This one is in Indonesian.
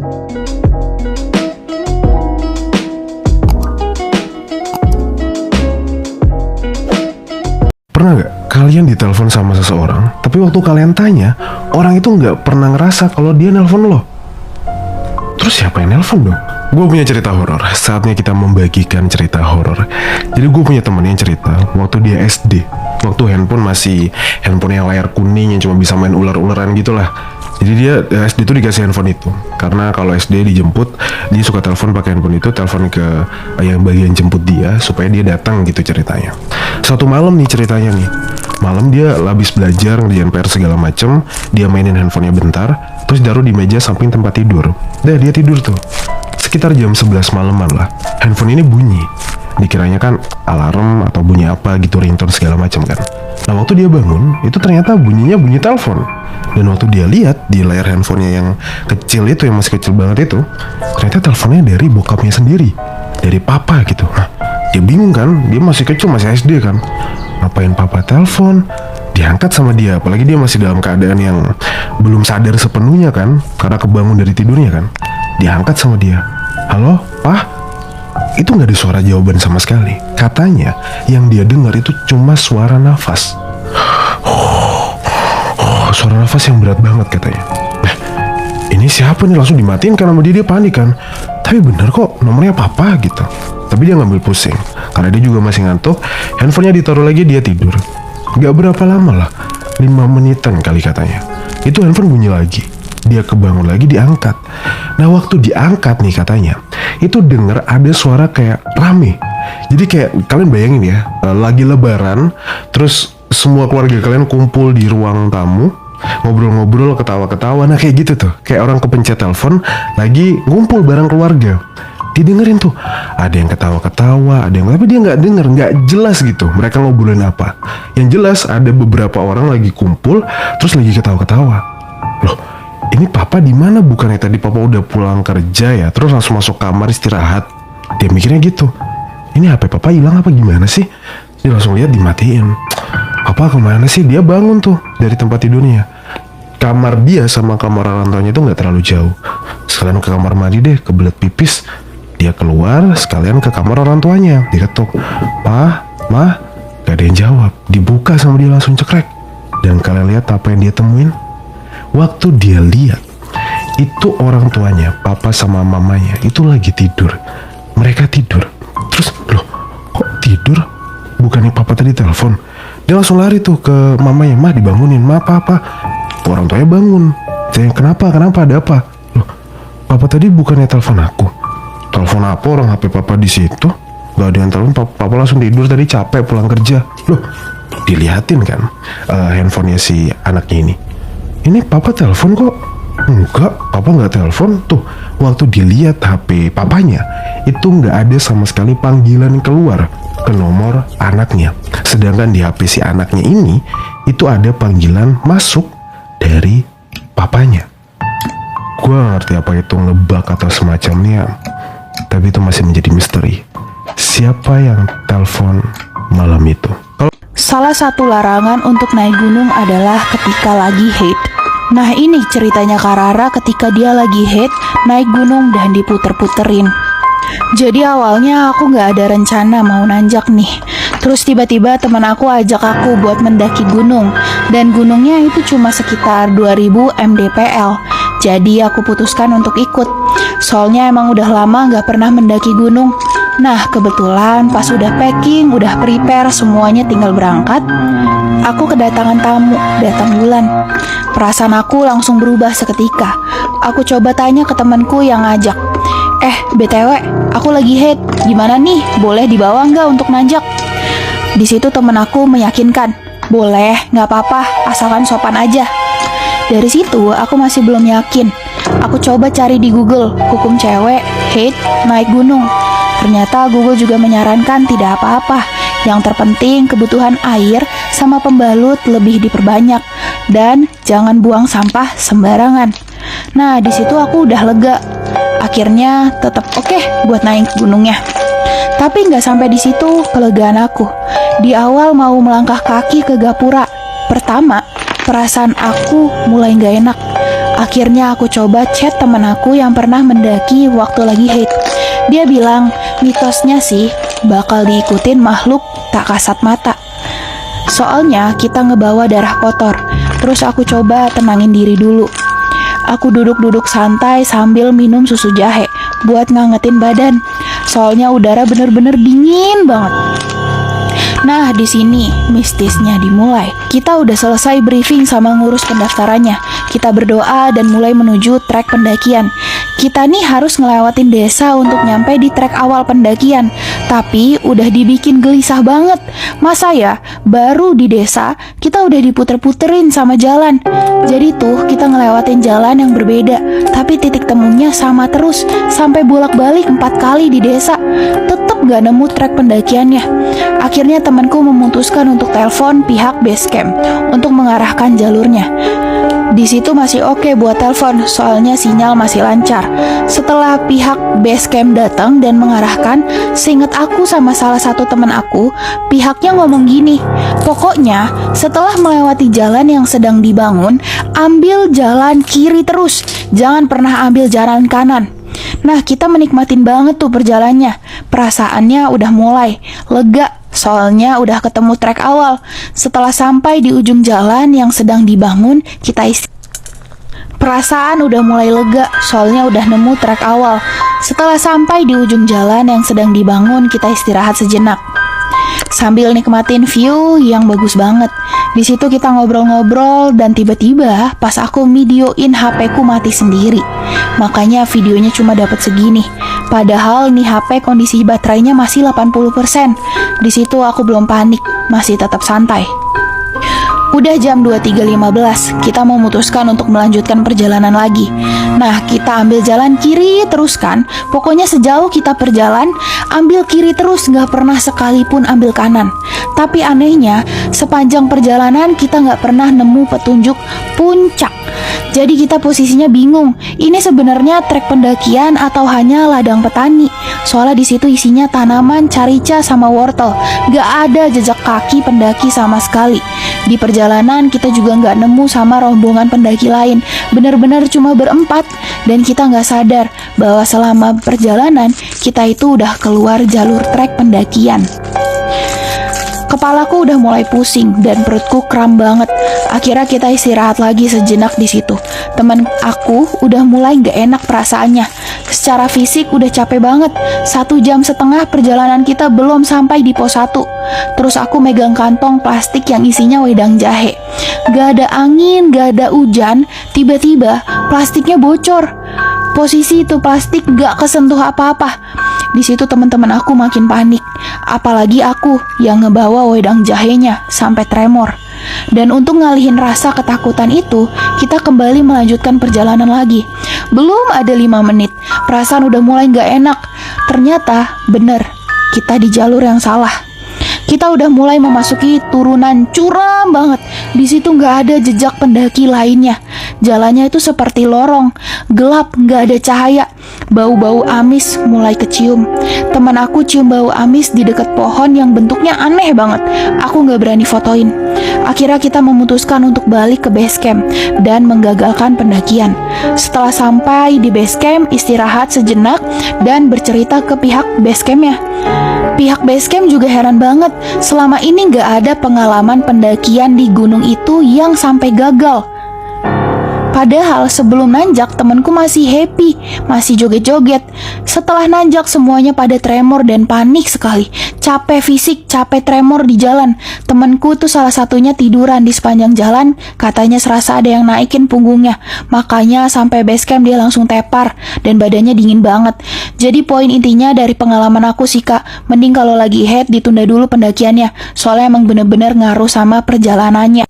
Pernah gak kalian ditelepon sama seseorang, tapi waktu kalian tanya, orang itu gak pernah ngerasa kalau dia nelpon lo? Terus siapa yang nelpon dong? Gue punya cerita horor. Saatnya kita membagikan cerita horor. Jadi gue punya temen yang cerita waktu dia SD, waktu handphone masih handphone yang layar kuning yang cuma bisa main ular-ularan gitu lah. Jadi dia SD tuh dikasih handphone itu karena kalau SD dijemput, dia suka telepon pakai handphone itu, telepon ke yang bagian jemput dia supaya dia datang gitu ceritanya. Suatu malam nih ceritanya nih, malam dia habis belajar ngerjain PR segala macem, dia mainin handphonenya bentar, terus taruh di meja samping tempat tidur. Dia tidur tuh. Sekitar jam 11 malaman lah, handphone ini bunyi. Dikiranya kan alarm atau bunyi apa gitu, ringtone segala macam kan. Nah waktu dia bangun, itu ternyata bunyinya bunyi telepon. Dan waktu dia lihat di layar handphonenya yang kecil itu, yang masih kecil banget itu, ternyata teleponnya dari bokapnya sendiri, dari papa gitu. Nah, dia bingung kan, dia masih kecil, masih SD kan. Ngapain papa telepon? Diangkat sama dia, apalagi dia masih dalam keadaan yang belum sadar sepenuhnya kan, karena kebangun dari tidurnya kan. Diangkat sama dia. Halo, Pak? Itu gak ada suara jawaban sama sekali. Katanya yang dia dengar itu cuma suara nafas. Suara nafas yang berat banget katanya. Ini siapa nih? Langsung dimatiin kan sama dia panik kan. Tapi bener kok nomornya papa gitu. Tapi dia ngambil pusing karena dia juga masih ngantuk. Handphonenya ditaruh lagi, dia tidur. Gak berapa lama lah, 5 menitan kali katanya, itu handphone bunyi lagi. Dia kebangun lagi, diangkat. Nah waktu diangkat nih katanya, itu denger ada suara kayak rame. Jadi kayak kalian bayangin ya, lagi lebaran, terus semua keluarga kalian kumpul di ruang tamu, ngobrol-ngobrol, ketawa-ketawa. Nah kayak gitu tuh, kayak orang kepencet telepon, lagi ngumpul bareng keluarga. Didengerin tuh, ada yang ketawa-ketawa, ada yang, tapi dia nggak denger, nggak jelas gitu mereka ngobrolin apa. Yang jelas ada beberapa orang lagi kumpul, terus lagi ketawa-ketawa. Loh, ini papa di mana? Bukannya tadi papa udah pulang kerja ya, terus langsung masuk kamar istirahat? Dia mikirnya gitu. Ini HP papa hilang apa gimana sih? Dia langsung lihat dimatiin. Papa kemana sih? Dia bangun tuh dari tempat tidurnya. Kamar dia sama kamar orang tuanya itu nggak terlalu jauh. Sekalian ke kamar mandi deh, kebelet pipis. Dia keluar, sekalian ke kamar orang tuanya. Diketuk, "Pa, Ma," gak ada yang jawab. Dibuka sama dia, langsung cekrek. Dan kalian lihat apa yang dia temuin? Waktu dia lihat, itu orang tuanya, papa sama mamanya, itu lagi tidur. Mereka tidur. Terus, loh, kok tidur? Bukannya papa tadi telepon? Dia langsung lari tuh ke mamanya. "Ma, dibangunin, Ma, papa." Orang tuanya bangun. Saya, kenapa, ada apa? Loh, papa tadi bukannya telepon aku? Telepon apa, orang HP papa di situ? Gak ada yang telepon, papa langsung tidur tadi, capek pulang kerja. Loh, dilihatin kan handphonenya si anaknya ini. Ini papa telepon kok? Enggak, papa nggak telepon. Tuh, waktu dilihat HP papanya, itu nggak ada sama sekali panggilan keluar ke nomor anaknya. Sedangkan di HP si anaknya ini, itu ada panggilan masuk dari papanya. Gue gak ngerti apa itu ngebug atau semacamnya, tapi itu masih menjadi misteri. Siapa yang telepon malam itu? Salah satu larangan untuk naik gunung adalah ketika lagi haid. Nah ini ceritanya Kak Rara ketika dia lagi haid, naik gunung dan diputer-puterin. Jadi awalnya aku gak ada rencana mau nanjak nih. Terus tiba-tiba teman aku ajak aku buat mendaki gunung. Dan gunungnya itu cuma sekitar 2000 mdpl. Jadi aku putuskan untuk ikut. Soalnya emang udah lama gak pernah mendaki gunung. Nah kebetulan pas udah packing, udah prepare semuanya tinggal berangkat, aku kedatangan tamu, datang bulan. Perasaan aku langsung berubah seketika. Aku coba tanya ke temanku yang ngajak, BTW, aku lagi haid, gimana nih? Boleh dibawa nggak untuk nanjak? Di situ temen aku meyakinkan, boleh, nggak apa-apa, asalkan sopan aja. Dari situ aku masih belum yakin. Aku coba cari di Google, hukum cewek, haid, naik gunung. Ternyata Google juga menyarankan tidak apa-apa. Yang terpenting kebutuhan air sama pembalut lebih diperbanyak dan jangan buang sampah sembarangan. Nah, di situ aku udah lega. Akhirnya tetap oke buat naik gunungnya. Tapi nggak sampai di situ kelegaan aku. Di awal mau melangkah kaki ke gapura, pertama perasaan aku mulai nggak enak. Akhirnya aku coba chat temen aku yang pernah mendaki waktu lagi haid. Dia bilang mitosnya sih bakal diikutin makhluk tak kasat mata. Soalnya kita ngebawa darah kotor. Terus aku coba tenangin diri dulu. Aku duduk-duduk santai sambil minum susu jahe buat ngangetin badan. Soalnya udara bener-bener dingin banget. Nah, di sini mistisnya dimulai. Kita udah selesai briefing sama ngurus pendaftarannya. Kita berdoa dan mulai menuju trek pendakian. Kita nih harus ngelewatin desa untuk nyampe di trek awal pendakian. Tapi udah dibikin gelisah banget. Masa ya, baru di desa kita udah diputer-puterin sama jalan. Jadi tuh kita ngelewatin jalan yang berbeda, tapi titik temunya sama terus. Sampai bolak-balik 4 kali di desa, tetep gak nemu trek pendakiannya. Akhirnya temanku memutuskan untuk telepon pihak base camp untuk mengarahkan jalurnya. Di situ masih oke buat telepon, soalnya sinyal masih lancar. Setelah pihak base camp datang dan mengarahkan, seingat aku sama salah satu teman aku, pihaknya ngomong gini, pokoknya setelah melewati jalan yang sedang dibangun, ambil jalan kiri terus, jangan pernah ambil jalan kanan. Nah, kita menikmatin banget tuh perjalannya. Perasaannya udah mulai lega, soalnya udah ketemu trek awal. Setelah sampai di ujung jalan yang sedang dibangun, perasaan udah mulai lega, soalnya udah nemu trek awal. Setelah sampai di ujung jalan yang sedang dibangun, kita istirahat sejenak sambil nikmatin view yang bagus banget. Di situ kita ngobrol-ngobrol dan tiba-tiba pas aku videoin HP ku mati sendiri. Makanya videonya cuma dapat segini. Padahal nih HP kondisi baterainya masih 80%. Di situ aku belum panik, masih tetap santai. Udah jam 23.15, kita memutuskan untuk melanjutkan perjalanan lagi. Nah, kita ambil jalan kiri terus kan. Pokoknya sejauh kita berjalan, ambil kiri terus, gak pernah sekalipun ambil kanan. Tapi anehnya, sepanjang perjalanan kita gak pernah nemu petunjuk puncak. Jadi kita posisinya bingung, ini sebenarnya trek pendakian atau hanya ladang petani. Soalnya di situ isinya tanaman, carica, sama wortel. Gak ada jejak kaki pendaki sama sekali. Di perjalanan kita juga gak nemu sama rombongan pendaki lain. Bener-bener cuma berempat. Dan kita gak sadar bahwa selama perjalanan kita itu udah keluar jalur trek pendakian. Kepalaku udah mulai pusing dan perutku kram banget. Akhirnya kita istirahat lagi sejenak di situ. Teman aku udah mulai gak enak perasaannya. Secara fisik udah capek banget. 1,5 jam perjalanan kita belum sampai di pos 1. Terus aku megang kantong plastik yang isinya wedang jahe. Gak ada angin, gak ada hujan. Tiba-tiba plastiknya bocor. Posisi itu plastik gak kesentuh apa-apa. Di situ teman-teman aku makin panik. Apalagi aku yang ngebawa wedang jahenya sampai tremor. Dan untuk ngalihin rasa ketakutan itu, kita kembali melanjutkan perjalanan lagi. Belum ada 5 menit, perasaan udah mulai gak enak. Ternyata bener, kita di jalur yang salah. Kita udah mulai memasuki turunan curam banget. Di situ nggak ada jejak pendaki lainnya. Jalannya itu seperti lorong, gelap, nggak ada cahaya. Bau-bau amis mulai kecium. Teman aku cium bau amis di dekat pohon yang bentuknya aneh banget. Aku nggak berani fotoin. Akhirnya kita memutuskan untuk balik ke base camp dan menggagalkan pendakian. Setelah sampai di base camp, istirahat sejenak dan bercerita ke pihak base campnya. Pihak base camp juga heran banget, selama ini gak ada pengalaman pendakian di gunung itu yang sampai gagal. Padahal sebelum nanjak temanku masih happy, masih joget-joget. Setelah nanjak semuanya pada tremor dan panik sekali. Capek fisik, capek tremor di jalan. Temanku tuh salah satunya tiduran di sepanjang jalan. Katanya serasa ada yang naikin punggungnya. Makanya sampai base camp dia langsung tepar dan badannya dingin banget. Jadi poin intinya dari pengalaman aku sih kak, mending kalau lagi head ditunda dulu pendakiannya. Soalnya emang bener-bener ngaruh sama perjalanannya.